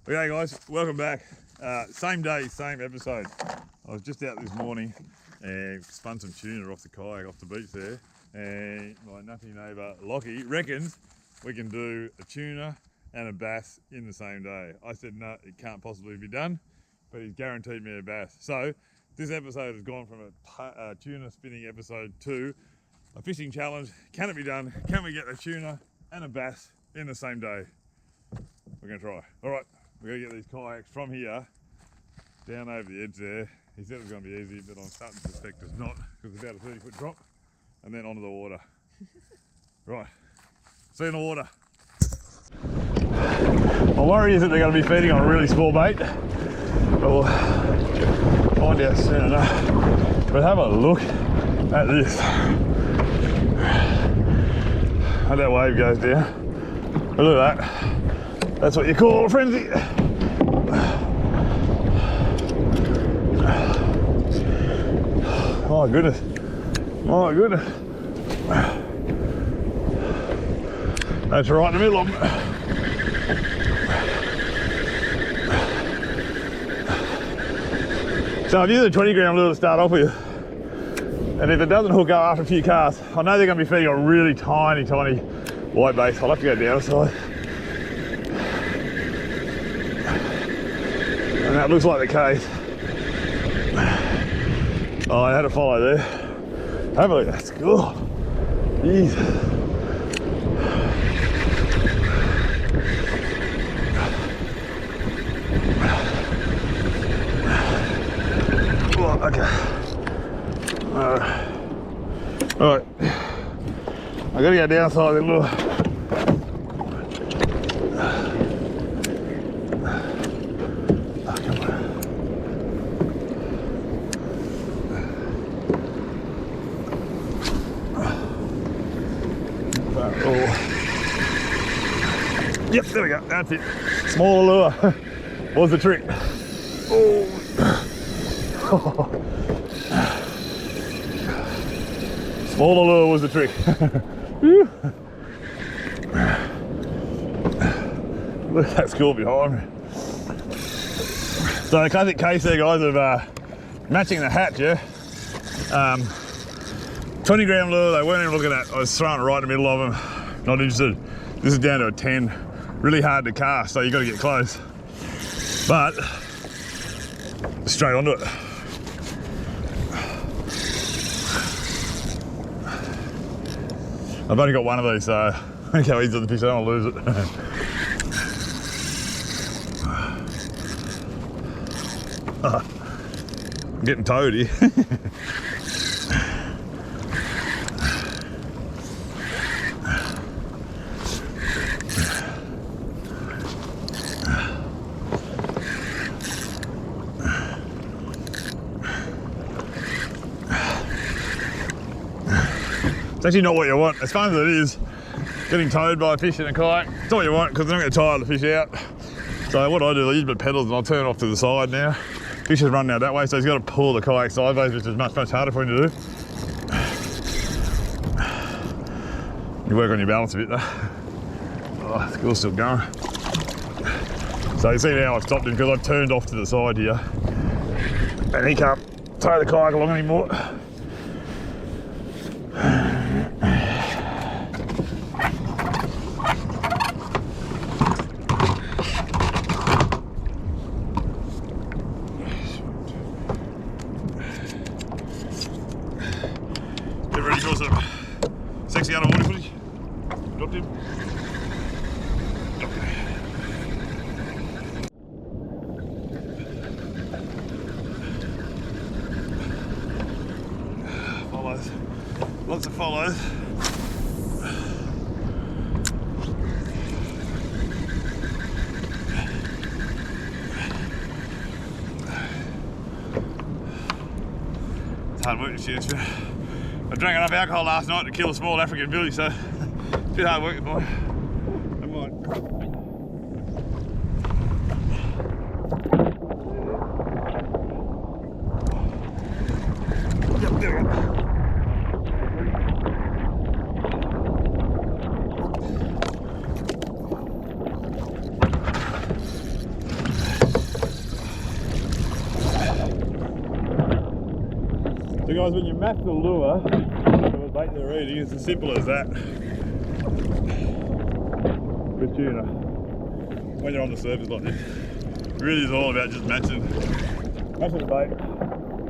Okay guys, welcome back. Same day, same episode. I was just out this morning and spun some tuna off the kayak off the beach there, and my nutty neighbour Lockie reckons we can do a tuna and a bass in the same day. I said no, it can't possibly be done, but he's guaranteed me a bass. So this episode has gone from a tuna spinning episode to a fishing challenge. Can it be done? Can we get a tuna and a bass in the same day? We're going to try. All right, we're going to get these kayaks from here down over the edge there. He said it was going to be easy, but I'm starting to suspect it's not, because it's about a 30-foot drop and then onto the water. Right, see you in the water. My worry is that they're going to be feeding on a really small bait, but we'll find out soon enough. But have a look at this. How that wave goes down. Look at that. That's what you call a frenzy. My goodness. My goodness. That's right in the middle of them. So I've used a 20-gram lure to start off with. And if it doesn't hook up after a few casts, I know they're going to be feeding on really tiny white baits. I'll have to go down a side. And that looks like the case. Oh, I had to follow there. Have a look, that's cool. Jeez. Oh, okay. All right. I gotta go down side of the lure. Yep, there we go, that's it. Smaller lure. What's the trick? Oh. Smaller lure was the trick. Look at that school behind me. So the classic case there, guys, of matching the hatch, yeah? 20-gram lure, they weren't even looking at. I was throwing it right in the middle of them. Not interested. This is down to a 10. Really hard to cast, so you got to get close. But straight onto it. I've only got one of these, so look how easy the fish. I don't want to lose it. I'm getting towed here. It's actually not what you want. As fun as it is, getting towed by a fish in a kayak, it's not what you want, because they're not going to tire the fish out. So what I do, I use my pedals and I'll turn it off to the side now. Fish is running out that way, so he's got to pull the kayak sideways, which is much harder for him to do. You work on your balance a bit though. Oh, the school's still going. So you see now I've stopped him because I turned off to the side here. And he can't tow the kayak along anymore. Sexy underwater footage. Dropped him. Okay. Follows. Lots of follows. It's hard work to shoot. I drank enough alcohol last night to kill a small African village, so it's a bit hard work this morning. Never mind. Yep, there we go. So guys, when you map the lure for the bait they're eating, it's as simple as that with tuna. When you're on the surface like this, it really is all about just matching the bait.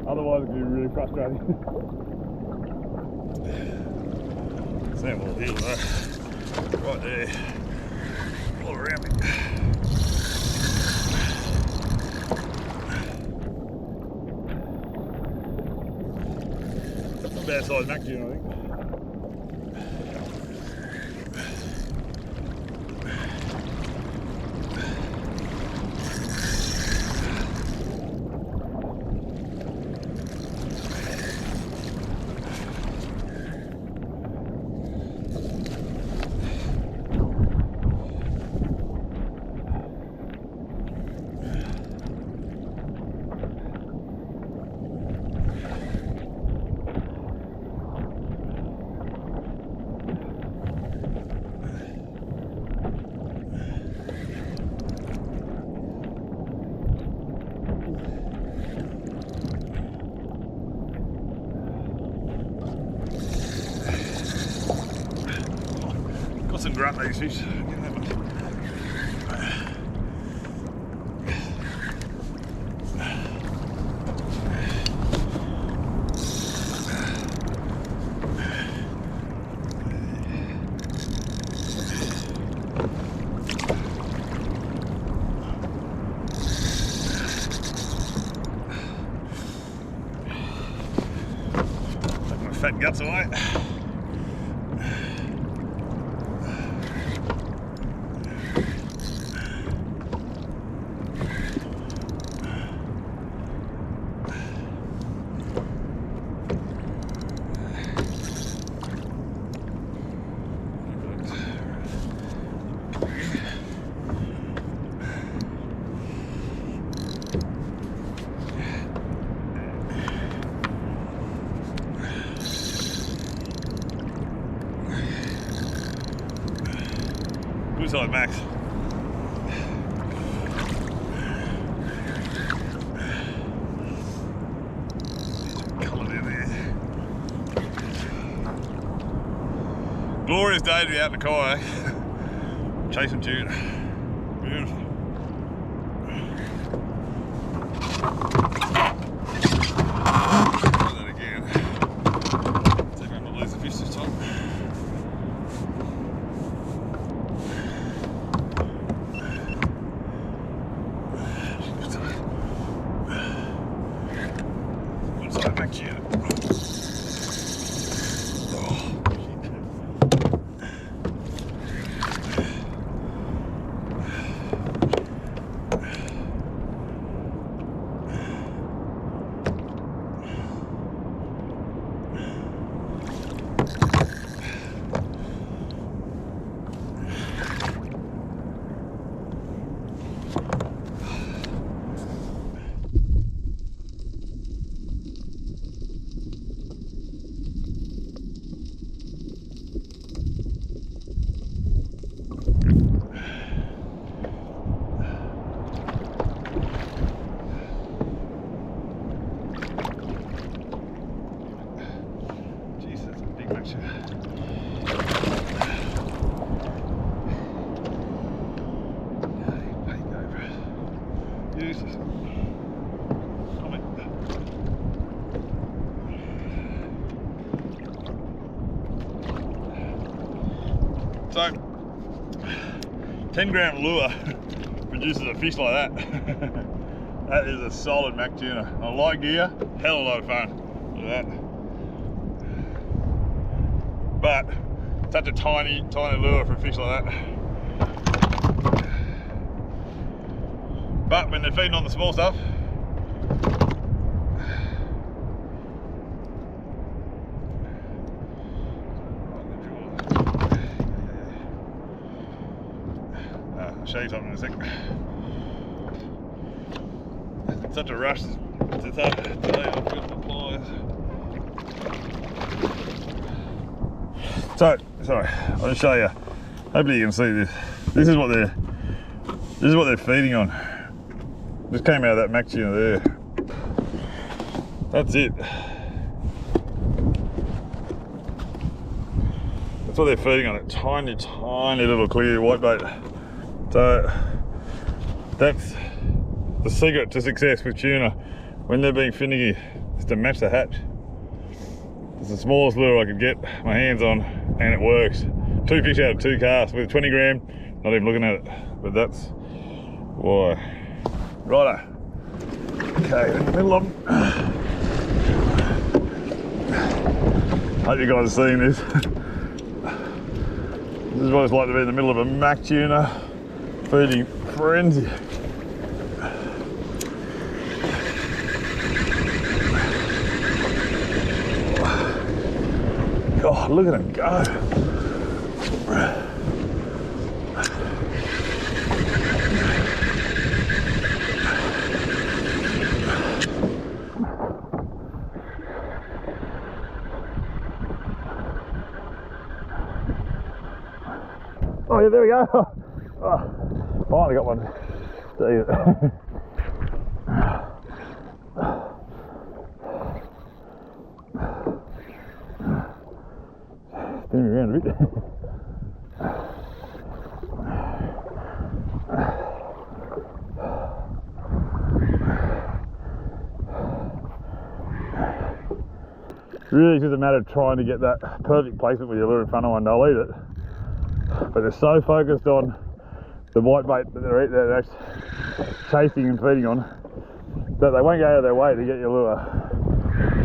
Otherwise it can be really frustrating. Sample here, right there, all around me. Bad size mac tuna, I think. Got some grunt these fish. Take my fat guts away. Good size max. Coloured in there. Glorious day to be out in the kayak, chasing tuna. Beautiful. Try that again. See if I can lose the fish this time. So, 10-gram lure produces a fish like that. That is a solid mac tuna. On light gear, hell of a lot of fun. Look at that. But such a tiny lure for a fish like that. But when they're feeding on the small stuff, I'll show you something in a second. It's such a rush to today. I've got the pliers. So, sorry, I'll just show you. Hopefully you can see this. This is what they're feeding on. Just came out of that mac tuna there. That's it. That's what they're feeding on, a tiny, tiny little clear whitebait. So that's the secret to success with tuna when they're being finicky, is to match the hatch. It's the smallest lure I could get my hands on, and it works. 2 fish out of 2 casts with 20 gram, not even looking at it, but that's why. Righto. Okay, in the middle of them. Hope you guys are seeing this. This is what it's like to be in the middle of a mac tuna feeding frenzy. God, look at him go. Oh yeah, there we go. Oh, finally got one. Spin me around a bit. Really, it's just a matter of trying to get that perfect placement with your lure in front of one. They'll eat it, but they're so focused on the whitebait that they're actually chasing and feeding on that they won't go out of their way to get your lure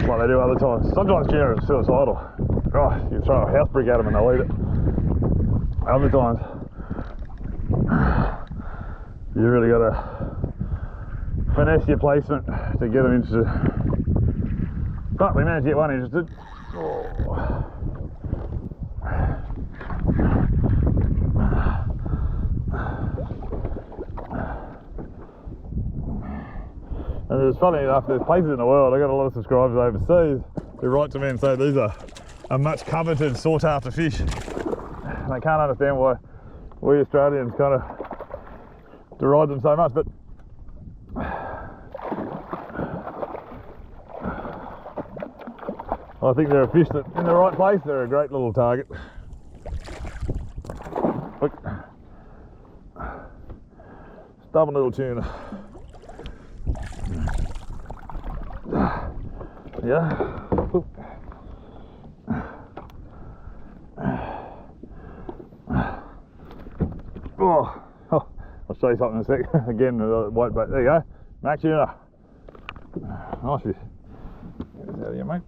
like they do other times. Sometimes tuna are suicidal. Oh, you throw a house brick at them and they'll eat it. Other times, you really got to finesse your placement to get them interested. But we managed to get one interested. Oh. And it's funny enough, there's places in the world, I got a lot of subscribers overseas who write to me and say these are much coveted, sought after fish. And I can't understand why we Australians kind of deride them so much, but I think they're a fish that, in the right place, they're a great little target. Look. Stubborn little tuna. Yeah. Oop. Oh, I'll show you something in a sec. Again, the whitebait. There you go. Mac tuna. Nice fish. Get this out of here, mate.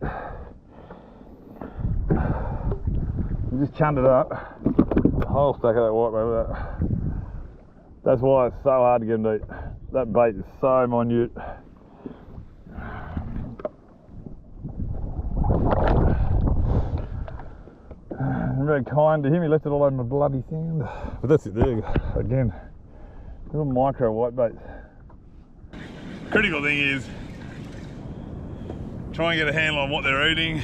You just chunned it up. The whole stack of that whitebait with that. That's why it's so hard to get them to eat. That bait is so minute. I'm very kind to him, he left it all over my bloody sand. But that's it there, again. Little micro whitebaits. Critical thing is, try and get a handle on what they're eating,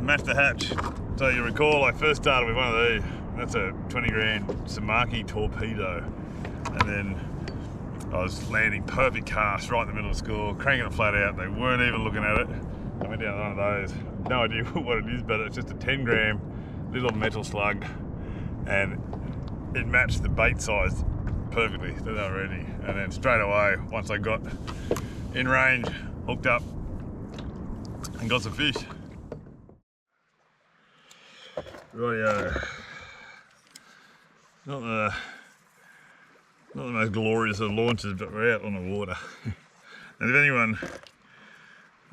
match the hatch. So you recall, I first started with one of these. That's a 20 gram Samaki torpedo. And then I was landing perfect cast right in the middle of the school, cranking it flat out. They weren't even looking at it. I went down one of those. No idea what it is, but it's just a 10 gram little metal slug, and it matched the bait size perfectly that they were eating. And then straight away, once I got in range, hooked up and got some fish. Rightio. Not the most glorious of launches, but we're out on the water. And if anyone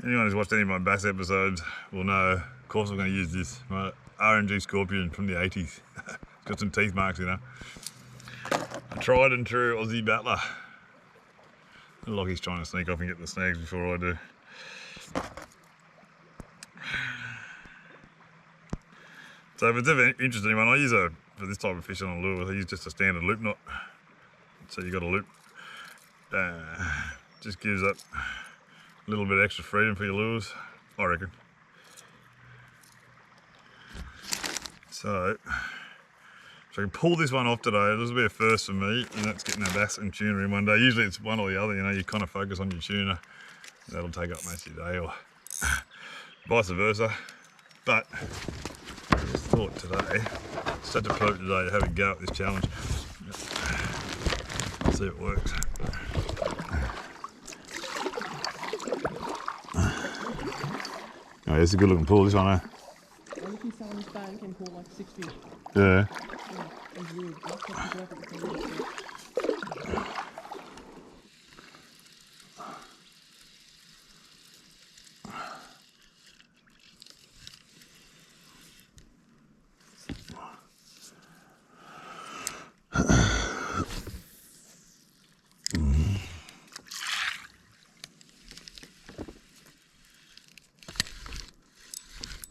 who's watched any of my bass episodes will know, of course I'm going to use this, my RMG Scorpion from the 80s. It's got some teeth marks, you know. A tried and true Aussie battler. Lockie's trying to sneak off and get the snags before I do. So if it's ever interesting, anyone, I use for this type of fish on a lure, I use just a standard loop knot. So you got a loop. Just gives up a little bit extra freedom for your lures, I reckon. So, if I can pull this one off today, this will be a first for me, and that's getting a bass and tuna in one day. Usually it's one or the other, you know, you kind of focus on your tuna. That'll take up most of your day, or vice versa. But I just thought today, Just had to prove today to have a go at this challenge. See if it works. Oh, it's a good looking pull, this one, eh? I reckon someone's bang can pull like 6 fish. Yeah. It's weird. That's what people have to do.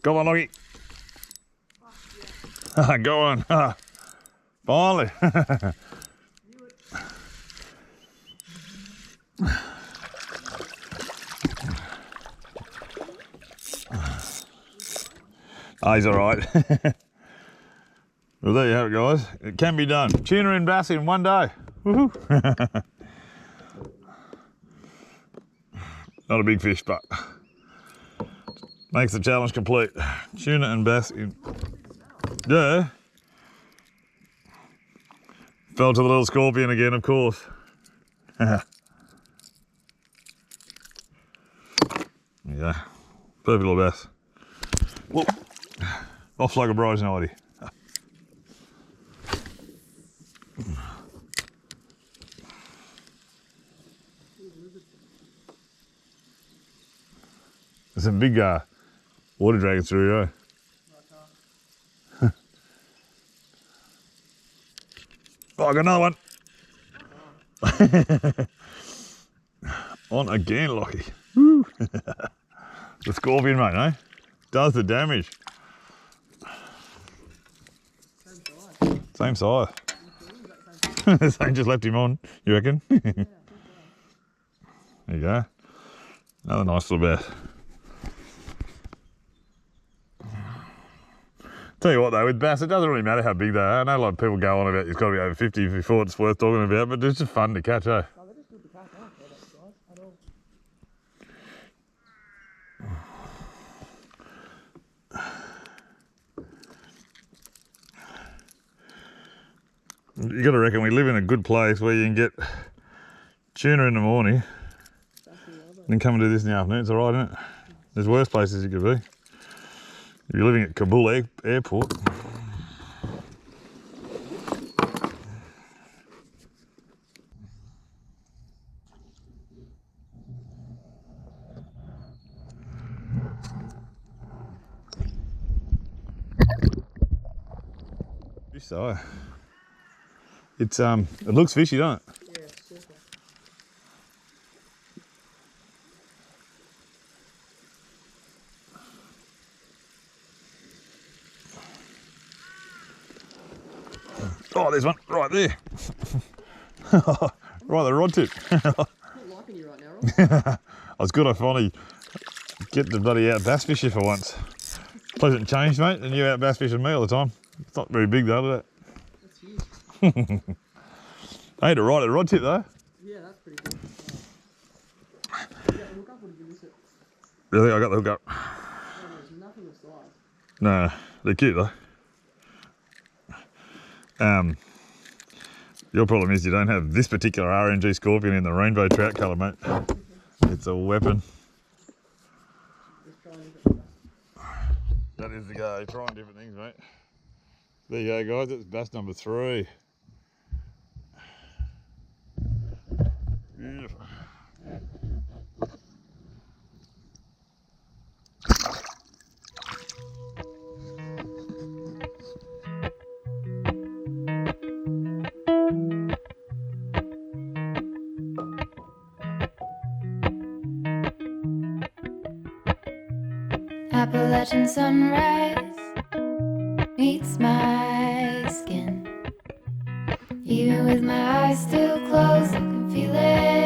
Go on, Loggy. Go on. Finally. Oh, he's all right. Well, there you have it, guys. It can be done. Tuna and bass in one day. Woohoo! Not a big fish, but makes the challenge complete. Tuna and bass in. Yeah. Fell to the little scorpion again, of course. Yeah. Perfect little bass. Whoop. Off like a bride's nighty. There's some big water dragons through here. Oh, I got another one. On again, Lockie. Woo. The scorpion, mate, eh? Does the damage. Same size. Same just left him on, you reckon? There you go. Another nice little bass. Tell you what though, with bass, it doesn't really matter how big they are. I know a lot of people go on about it's got to be over 50 before it's worth talking about, but it's just fun to catch, eh? No, they're just good to catch. I don't care about the size at all. You got to reckon we live in a good place where you can get tuna in the morning, then come and do this in the afternoon. It's all right, isn't it? There's worse places you could be. If you're living at Kabul Airport. Fish though. It looks fishy, doesn't it? Yeah, super. Oh, there's one right there. Right, the rod tip. I'm not liking you right now, Rob. I was good. I finally get the bloody out bass fisher for once. Pleasant change, mate. And you out bass fishing me all the time. It's not very big though, is it? That's huge. I had it right at the rod tip though. Yeah, that's pretty good. Yeah, hook up or did you miss it? Really, I got the hook up. Oh, there's nothing of size. No, they're cute though. Your problem is you don't have this particular RNG scorpion in the rainbow trout colour, mate. It's a weapon. Just trying different stuff. That is the go, trying different things, mate. There you go, guys, that's bass number 3. Beautiful. Appalachian sunrise meets my skin. Even with my eyes still closed, I can feel it